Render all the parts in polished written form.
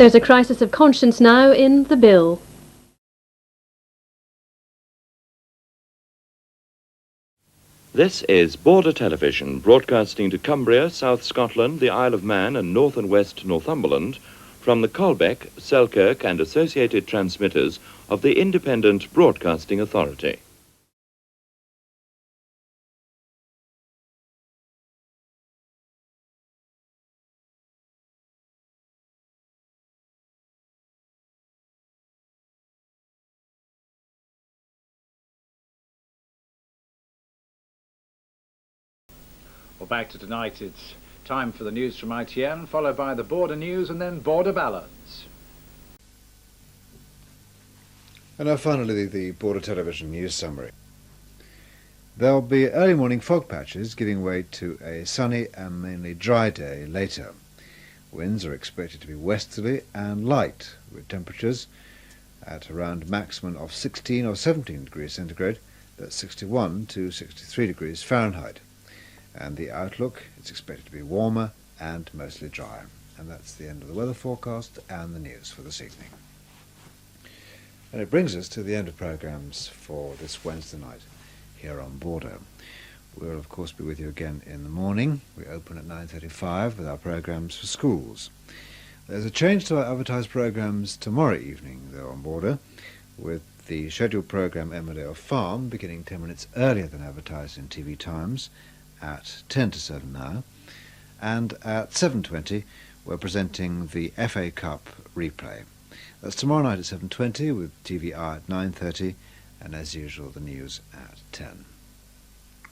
There's a crisis of conscience now in the bill. This is Border Television, broadcasting to Cumbria, South Scotland, the Isle of Man and North and West Northumberland from the Colbeck, Selkirk and associated transmitters of the Independent Broadcasting Authority. Well, back to tonight, it's time for the news from ITN, followed by the border news and then border ballads. And now finally the Border Television news summary. There'll be early morning fog patches giving way to a sunny and mainly dry day later. Winds are expected to be westerly and light, with temperatures at around maximum of 16 or 17 degrees centigrade, that's 61 to 63 degrees Fahrenheit. And the outlook is expected to be warmer and mostly dry. And that's the end of the weather forecast and the news for this evening. And it brings us to the end of programmes for this Wednesday night here on Border. We'll of course be with you again in the morning. We open at 9:35 with our programmes for schools. There's a change to our advertised programmes tomorrow evening though on Border, with the scheduled programme Emmerdale Farm beginning 10 minutes earlier than advertised in TV Times at 10 to 7 now, and at 7:20 we're presenting the FA Cup replay. That's tomorrow night at 7:20 with TVR at 9:30 and as usual the news at 10.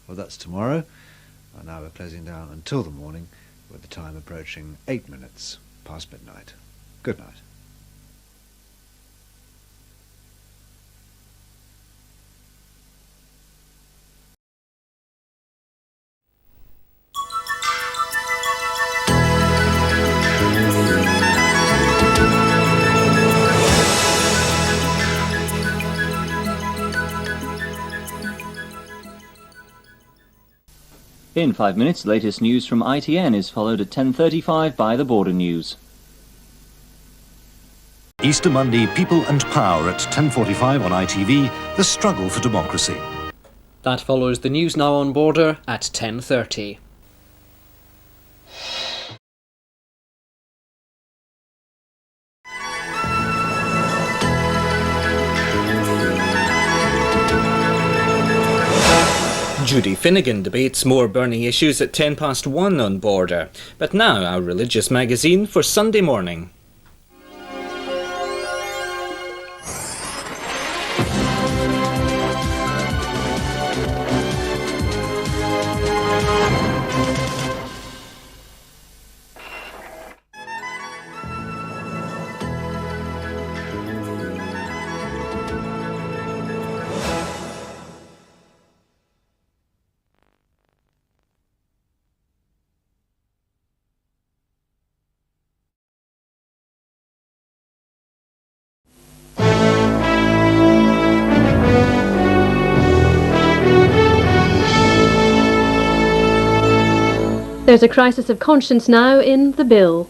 Well, that's tomorrow, and now we're closing down until the morning with the time approaching 8 minutes past midnight. Good night. In 5 minutes, the latest news from ITN is followed at 10:35 by the Border News. Easter Monday, People and Power at 10:45 on ITV, The Struggle for Democracy. That follows the news now on Border at 10:30. Judy Finnegan debates more burning issues at 1:10 on Border. But now our religious magazine for Sunday morning. There's a crisis of conscience now in the bill.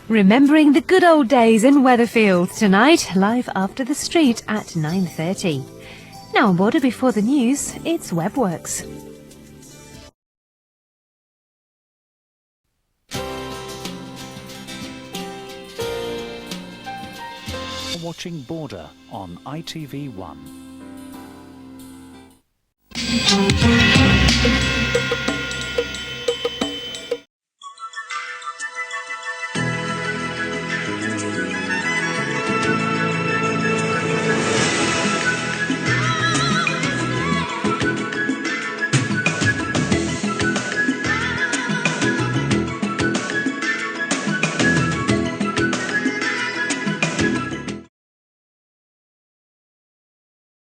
Remembering the good old days in Weatherfield tonight, live after the street at 9:30. Now on Border before the news, it's Webworks. Watching Border on ITV1.